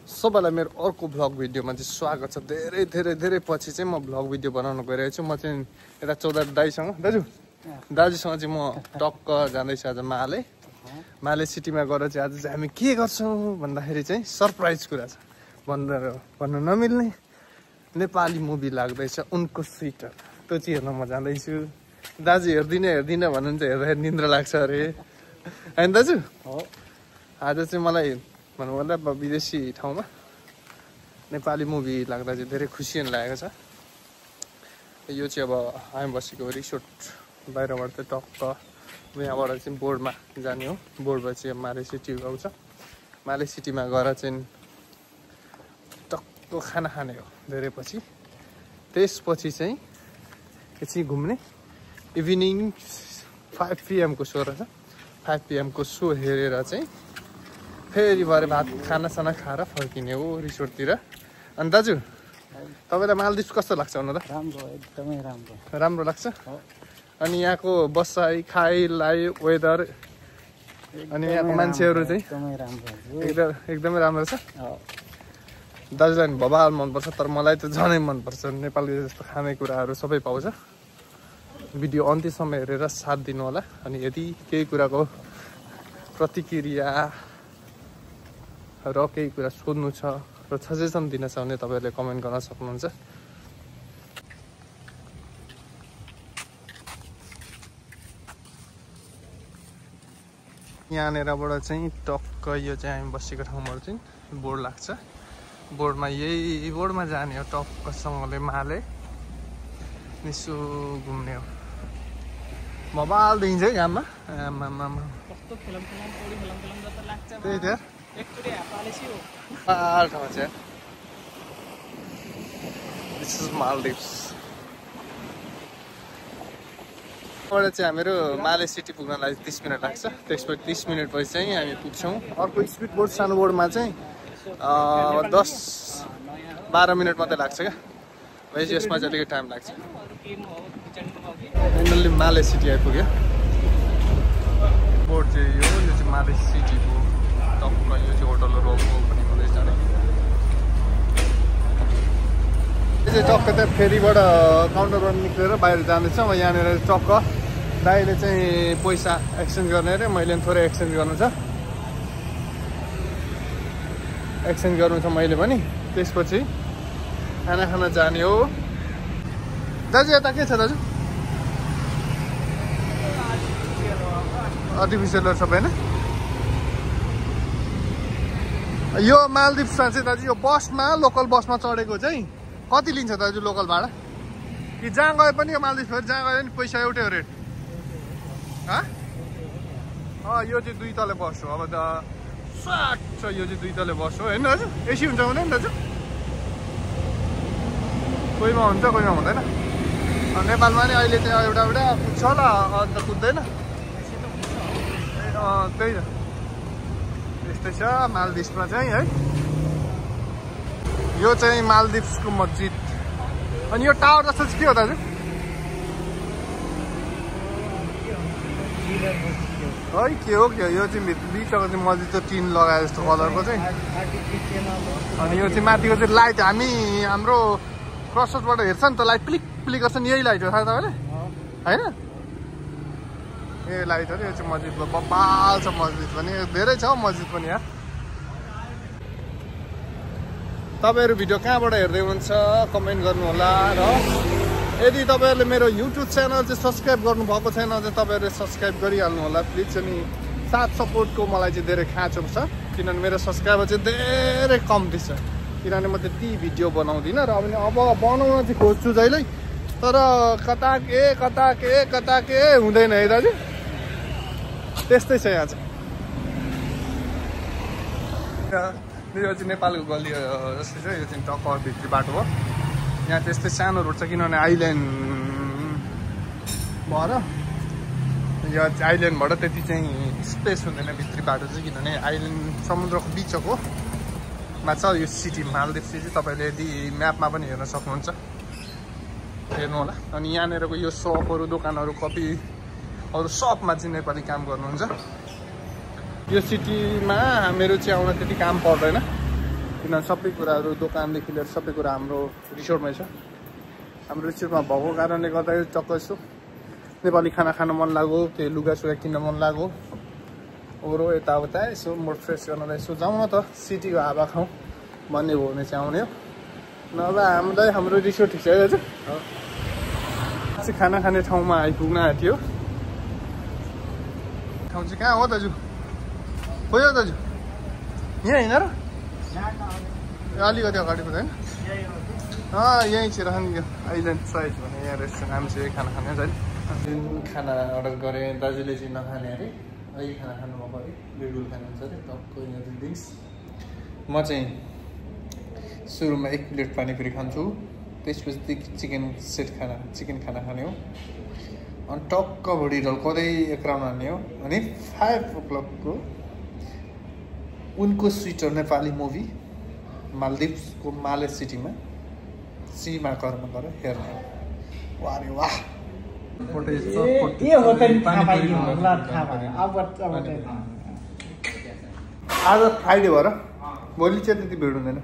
सबैलाई मेरो अर्को भ्लग भिडियोमा चाहिँ स्वागत छ। धेरै पछि चाहिँ म भ्लग भिडियो बनाउन गइरहेको छु। म चाहिँ यता चौधरी दाइसँग दाजुसँग चाहिँ म टक्क जाँदैछु आज माले सिटीमा गएर चाहिँ आज चाहिँ हामी के गर्छौँ भन्दाखेरि चाहिँ सरप्राइज कुरा छ भन्नु नमिल्ने नेपाली मुभी लाग्दैछ उनको स्विटर, त्यो चाहिँ हेर्न म जाँदैछु। दाजु हेर्दिनँ भन्नुहुन्छ, हेर्दाखेरि निन्द्रा लाग्छ अरे होइन दाजु? आज चाहिँ मलाई भनौँ भन्दा विदेशी ठाउँमा नेपाली मुभी लाग्दा चाहिँ धेरै खुसी लागेको छ। यो चाहिँ अब हामी बसेको रिसोर्ट बाहिरबाट चाहिँ टक्क यहाँबाट चाहिँ बोर्डमा जाने हो। बोर्डबाट चाहिँ माले सिटी आउँछ। माले सिटीमा गएर चाहिँ टक्क खाना खाने हो धेरै पछि। त्यसपछि चाहिँ एकछिन घुम्ने। इभिनिङ 5 PM को सो रहेछ। 5 PM को सो हेरेर चाहिँ फेरि भरे भात खानासाना खाएर फर्किने हो रिसोर्टतिर। अनि दाजु तपाईँलाई मालदिप्स कस्तो लाग्छ हुन त? राम्रो, एकदमै राम्रो लाग्छ। अनि यहाँको बसाइ खाइलाई वेदर अनि यहाँको मान्छेहरू चाहिँ एकदमै राम्रो छ। दाजुलाई भवाल मनपर्छ, तर मलाई त झनै मनपर्छ। नेपाली जस्तो खानेकुराहरू सबै पाउँछ। भिडियो अन्त्यसम्म हेरेर साथ दिनु होला। अनि यदि केही कुराको प्रतिक्रिया र केही कुरा सोध्नु छ र सजेसन दिन छ भने तपाईँहरूले कमेन्ट गर्न सक्नुहुन्छ। यहाँनिरबाट चाहिँ टक्क यो चाहिँ हामी बसेको ठाउँबाट चाहिँ बोर्ड लाग्छ। बोर्डमा जाने हो टक्कसँगले माले यसो घुम्ने हो। मोबाइल देखिन्छ है घाममा। त्यही त ठाउँ चाहिँ दिस इज मालदिप्स। यहाँबाट चाहिँ हामीहरू माले सिटी पुग्नलाई 30 मिनट लाग्छ। त्यसपछि 30 मिनट पछि चाहिँ हामी पुग्छौँ। अर्को स्पिड बोर्ड सानो बोर्डमा चाहिँ 10-12 मिनट मात्रै लाग्छ क्या। भनेपछि यसमा चाहिँ अलिकति टाइम लाग्छ। फाइनल्ली माले सिटी आइपुग्यो। बोर्ड चाहिँ यो चाहिँ माले सिटीको टक्क यो चाहिँ होटलहरू पनि हुँदैछ नि। यो चाहिँ टक्क त्यहाँ फेरीबाट काउन्टरबाट निक्लेर बाहिर जाँदैछ। म यहाँनिर टक्क दाइले चाहिँ पैसा एक्सचेन्ज गर्ने अरे, मैले थोरै एक्सचेन्ज गर्नु छ। एक्सचेन्ज गर्नु छ मैले पनि। त्यसपछि खाना खान जाने हो। दाजु यता के छ दाजु? आर्टिफिसियलहरू सबै होइन? यो मालदिप्समा चाहिँ दाजु यो बसमा लोकल बसमा चढेको चाहिँ कति लिन्छ दाजु लोकल भाडा? कि जहाँ गए पनि यो मालदिप्स जहाँ गए पनि पैसा एउटै हो रेट? यो चाहिँ 2 तले बस हो। अब त स्वाट छ, यो चाहिँ 2 तले बस हो होइन दाजु? एसी हुन्छ हुँदैन दाजु? कोहीमा हुन्छ कोहीमा हुँदैन। नेपालमा नि अहिले चाहिँ एउटा कुद्छ होला, अन्त कुद्दैन। त्यही त यस्तै छ मालदिप्समा चाहिँ है। यो चाहिँ मालदिप्सको मस्जिद। अनि यो टावर जस्तो चाहिँ के हो दाजु? है के हो यो चाहिँ बिचको चाहिँ मस्जिद चाहिँ टिन लगाए जस्तो कलरको चाहिँ। अनि यो चाहिँ माथिको चाहिँ लाइट हाम्रो क्रसबाट हेर्छ नि त, लाइट प्लिक गर्छ नि, यही लाइट हो थाहा तपाईँले होइन? ए लाइट हो नि। यो चाहिँ मस्जिदको बब्बाल छ मस्जिद पनि, धेरै छ मस्जिद पनि यार। तपाईँहरू भिडियो कहाँबाट हेर्दै हुनुहुन्छ कमेन्ट गर्नु होला। र यदि तपाईँहरूले मेरो युट्युब च्यानल चाहिँ सब्सक्राइब गर्नुभएको छैन भने तपाईँहरूले सब्सक्राइब गरिहाल्नु होला प्लिज। अनि साथ सपोर्टको मलाई चाहिँ धेरै खाँचो छ, किनभने मेरो सब्सक्राइबर चाहिँ धेरै कम्ती छ। किनभने म त्यति भिडियो बनाउँदिनँ र अब बनाउन चाहिँ खोज्छु जहिल्यै, तर कता के हुँदैन है दाजु। त्यस्तै छ यहाँ चाहिँ। यो चाहिँ नेपालको गल्ली जस्तै छ। यो चाहिँ टक्क भित्री बाटो हो। यहाँ त्यस्तै सानो रोड छ, किनभने आइल्यान्ड भएर यो आइल्यान्डबाट त्यति चाहिँ स्पेस हुँदैन भित्री बाटो चाहिँ, किनभने आइल्यान्ड समुद्रको बिचको मा छ यो सिटी मालदिप्स चाहिँ। तपाईँले यदि म्यापमा पनि हेर्न सक्नुहुन्छ, हेर्नु होला। अनि यहाँनिरको यो सपहरू दोकानहरू कपीहरू सबमा चाहिँ नेपाली काम गर्नुहुन्छ। यो सिटीमा हामीहरू चाहिँ आउन त्यति काम पर्दैन। किनभने सबै कुराहरू दोकानदेखि लिएर सबै कुरा हाम्रो रिसोर्टमै छ। हाम्रो रिसोर्टमा भएको कारणले गर्दाखेरि टक्क यसो नेपाली खाना खान मन लाग्यो, त्यो लुगासुगा किन्न मन लाग्यो, ओरो यताउता यसो मुड फ्रेस गर्नलाई यसो जाउँ न त सिटीको हावा खाउँ भन्ने हो भने चाहिँ आउने हो। नभए हामीलाई हाम्रो रिसोर्ट ठिक छ है दाजु। खाना खाने ठाउँमा आइपुग्न आँट्यो। ठाउँ चाहिँ कहाँ हो दाजु? हो यो दाजु यहाँ होइन र अलिकति अगाडि हुँदैन? यहीँ चाहिँ रहने यो आइल्यान्ड साइड भने यहाँ रेस्टुरेन्ट हामी चाहिँ खाना खाने है। जुन खाना अर्डर गरेँ दाजुले चाहिँ नखाने अरे, अहिले खाना खानु भएको अरे, बिडुल खानुहुन्छ अरे टक्क यहाँ 2 डिस। म चाहिँ सुरुमा 1 प्लेट पानीपुरी खान्छु, त्यसपछि चिकन खाना खाने हो, अनि टक्क भुडी ढल कतै 1 राउन्ड हान्ने हो। अनि 5 o'clock को उनको स्विटर नेपाली मुभी मालदिप्सको माले सिटीमा सीमा कर्म गरेर हेर्ने हो। वाह रे वाह आज फ्राइडे भएर भोलि चाहिँ त्यति भिड हुँदैन।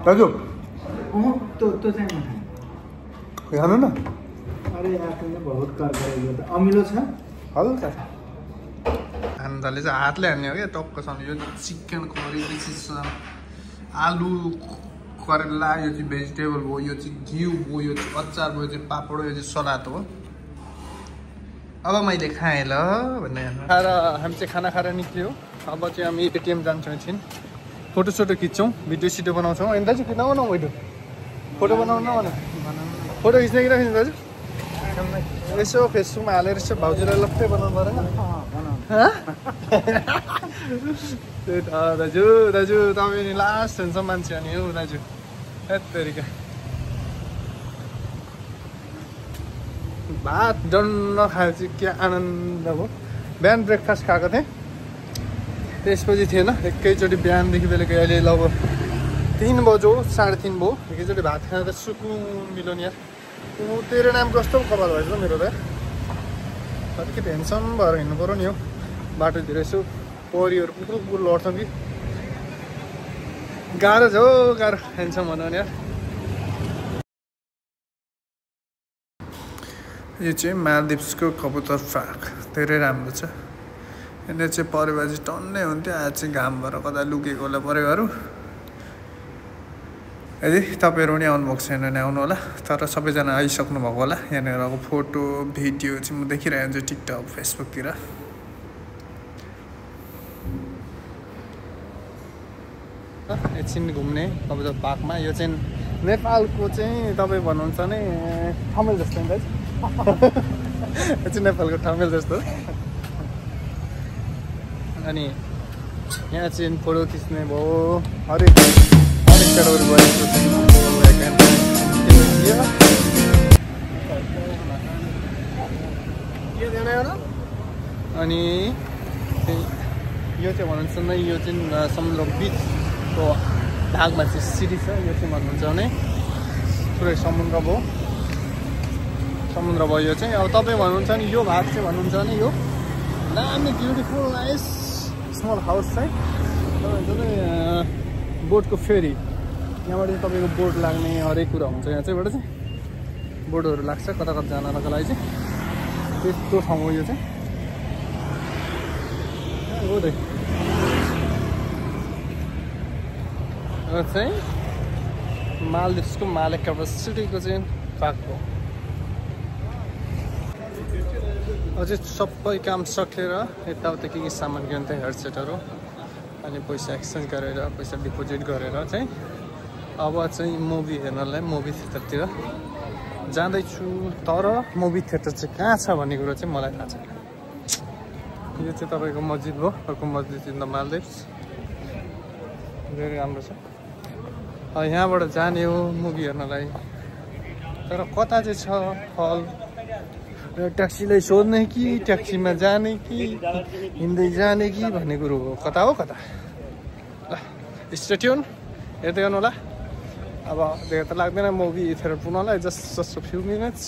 दाजु खानु न। अरे यार तुमने बहुत कर दिया था। अमिलो छ हल्का हान्दाले चाहिँ हातले हान्ने हो क्या टक्कसँग। यो चिकन करी, आलु करेला, यो चाहिँ भेजिटेबल भयो, यो चाहिँ घिउ भयो, यो चाहिँ अचार भयो, यो चाहिँ पापड, यो चाहिँ सलाद हो। अब मैले खाएँ ल भन्ने खाएर हामी चाहिँ खाना खाएर निक्ल्यो। अब चाहिँ हामी एटिएम जान्छौँ एकछिन, फोटोसोटो खिच्छौँ, भिडियो सिडियो बनाउँछौँ। होइन दाजु किन बनाउनु भिडियो फोटो बनाउनु न भने फोटो खिच्ने कि नखिच्नु दाजु? यसो फेसबुकमा हालेर यसो भाउजूलाई लप्पै बनाउनु परेन? त्यही त दाजु तपाईँ नि लास्ट हुन्छ मान्छे अनि हो दाजु। हेत्तेरिका भात डन्न खायो चाहिँ क्या आनन्द भयो। बिहान ब्रेकफास्ट खाएको थिएँ, त्यसपछि थिएन, एकैचोटि बिहानदेखि बेलुका अहिले लगभग 3 बज्यो 3:30 भयो, एकैचोटि भात खाएर त सुकुन मिल्यो नि यार। तेरो नाम कस्तो कपाल भएछ त मेरो त यार। अलिकति टेन्सन भएर हिँड्नु पऱ्यो नि हो बाटोतिर। यसो परिहरू कुकुर लड्छन् कि गाह्रो छ हौ, गाह्रो टेन्सन भनौँ नि यार। यो चाहिँ मालदिप्सको कबुतर पार्क धेरै राम्रो छ। यहाँनिर चाहिँ परिवार चाहिँ टन्नै हुन्थ्यो, आज चाहिँ घाम भएर कता लुकेको होला परिवारहरू। यदि तपाईँहरू पनि आउनुभएको छैन भने आउनु होला, तर सबैजना आइसक्नु भएको होला। यहाँनिरको फोटो भिडियो चाहिँ म देखिरहेको हुन्छु टिकटक फेसबुकतिर। एकछिन घुम्ने कबुतर पार्कमा। यो चाहिँ नेपालको चाहिँ तपाईँ भन्नुहुन्छ नि ठमेल जस्तो नि दाजु। यो चाहिँ नेपालको ठमेल जस्तो। अनि यहाँ चाहिँ फोटो खिच्ने भयो, हरेक क्याटेगोरी गरेको अनि यो चाहिँ भन्नुहुन्छ नै यो चाहिँ समुद्र बिचको भागमा चाहिँ सिटी छ। यो चाहिँ भन्नुहुन्छ भने पुरै समुद्र भयो यो चाहिँ। अब तपाईँ भन्नुहुन्छ नि यो भाग चाहिँ भन्नुहुन्छ भने यो दामी ब्युटिफुल नाइस स्मल हाउस चाहिँ बोटको फेरी। यहाँबाट चाहिँ तपाईँको बोट लाग्ने हरेक कुरा हुन्छ। यहाँ चाहिँबाट चाहिँ बोटहरू लाग्छ कता कता जाननको लागि चाहिँ। त्यस्तो ठाउँ हो यो चाहिँ। हो त चाहिँ मालदिप्सको माले क्यापासिटीको चाहिँ पार्क हो। अझै सबै काम सकेर यताउता के सामान किन्नु थियो, हेडसेटहरू, अनि पैसा एक्सचेन्ज गरेर पैसा डिपोजिट गरेर चाहिँ अब चाहिँ मुभी हेर्नलाई मुभी थिएटरतिर जाँदैछु। तर मुभी थिएटर चाहिँ कहाँ छ भन्ने कुरो चाहिँ मलाई थाहा छैन। यो चाहिँ तपाईँको मस्जिद हो, अर्को मस्जिद इन द मालदिप्स, धेरै राम्रो छ। यहाँबाट जाने हो मुभी हेर्नलाई, तर कता चाहिँ छ हल, ट्याक्सीलाई सोध्ने कि ट्याक्सीमा जाने कि हिँड्दै जाने कि भन्ने कुरो हो। कता हो कता ल स्टे ट्युन हेर्दै गर्नु होला। अब धेरै त लाग्दैन मुभी थिएटर पुग्नलाई, just a few minutes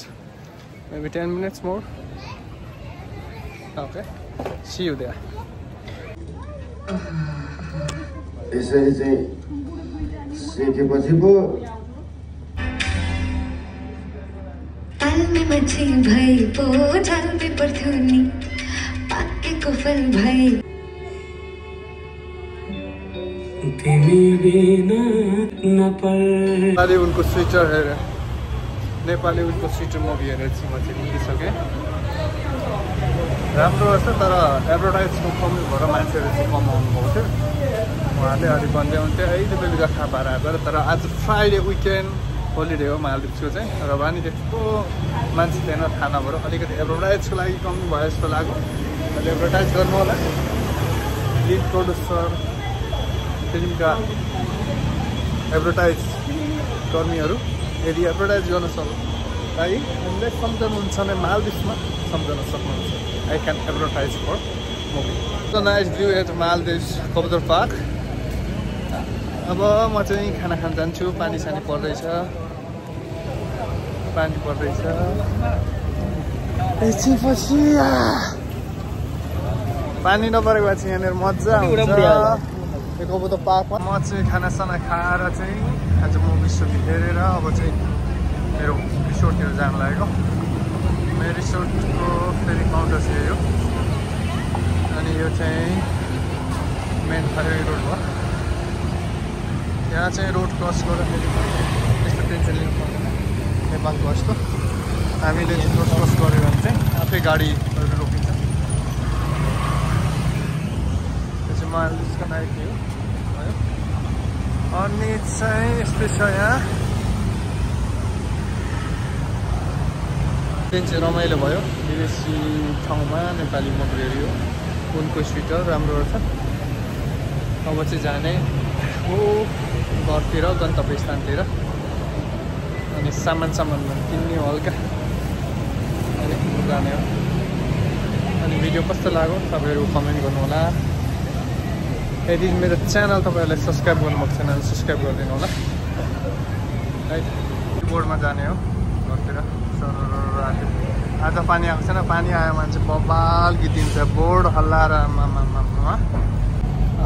Maybe 10 minutes more. Okay. See you there. यसरी चाहिँ सेकेपछि पो पाल्ने मान्छे भई पो जान्दै पर्थ्यो नि पाकेको फल भई तिमी बिना नपर नेपाली उनको स्वेटर हेरेर नेपाली उनको स्वेटर मुभी हेरेर चाहिँ म चाहिँ लिइसकेँ राम्रो रहेछ तर एडभर्टाइजको कमी भएर मान्छेहरू चाहिँ कम आउनुभएको थियो उहाँले अलिक भन्दै हुन्थ्यो अहिले बेलुका थाहा पाएर आएको तर आज फ्राइडे विकेन्ड होलिडे हो मालदिप्सको चाहिँ र पनि त्यस्तो मान्छे थिएन थाहा नभएर अलिकति एडभर्टाइजको लागि कमी भयो जस्तो लाग्यो अहिले एडभर्टाइज गर्नु होला लिड प्रड्युसर फिल्मका एडभर्टाइज कर्मीहरू यदि एडभर्टाइज गर्न सक्नु लागि हामीलाई सम्झनुहुन्छ भने मालदिप्समा सम्झन सक्नुहुन्छ I can advertise for movie the nice view at Maldives कबुतर पार्क अब म चाहिँ खाना खान जान्छु पानी सानी पर्दैछ पानी पर्दैछ एकछिनपछि पानी नपरेको भए चाहिँ यहाँनिर मजा आउँछ यो कबुतर पार्कमा म चाहिँ खानासाना खाएर चाहिँ आज मुभी सुभी हेरेर अब चाहिँ मेरो रिसोर्टतिर जान लागेको मेरो रिसोर्टको फेरि काउन्टर चाहिँ यो अनि यो चाहिँ मेन हाइवे रोड भयो यहाँ चाहिँ रोड क्रस गर्दाखेरि त्यस्तो टेन्सन लिनु पर्दैन नेपालको जस्तो हामीले रोड क्रस गऱ्यो भने चाहिँ आफै गाडीहरू रोकिन्छ त्यो चाहिँ मालदिप्सको नाइट भ्यू भयो अनि चाहिँ यस्तै छ यहाँ चाहिँ रमाइलो भयो विदेशी ठाउँमा नेपाली मुभी हेऱ्यो उनको स्वेटर राम्रो रहेछ अब चाहिँ जाने हो घरतिर गन्तव्य स्थानतिर अनि सामान किन्ने हो हल्का अनि जाने हो अनि भिडियो कस्तो लाग्यो तपाईँहरू कमेन्ट गर्नु होला यदि मेरो च्यानल तपाईँहरूलाई सब्सक्राइब गर्नुभएको छैन भने सब्सक्राइब गरिदिनु होला है बोर्डमा जाने हो घरतिर आज पानी आएको छैन पानी आयो भने चाहिँ बबाल गीत बोर्ड हल्लाएर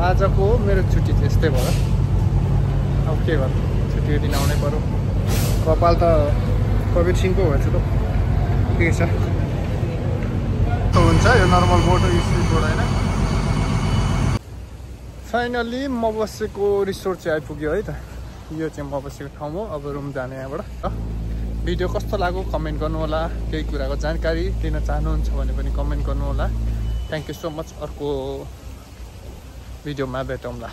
आजको मेरो छुट्टी थियो यस्तै भयो अब के गर्नु छुट्टीको दिन आउनै पर्यो कपाल त कविर सिंहको भएछ त के छ हुन्छ यो नर्मल बोर्ड हो स्पिड बोर्ड होइन फाइनल्ली म बसेको रिसोर्ट चाहिँ आइपुग्यो है त यो चाहिँ म बसेको ठाउँ हो अब रुम जाने यहाँबाट भिडियो कस्तो लाग्यो कमेन्ट गर्नु होला केही कुराको जानकारी दिन चाहनुहुन्छ भने पनि कमेन्ट गर्नु होला थ्याङ्क यू सो मच अर्को भिडियोमा भेटौँला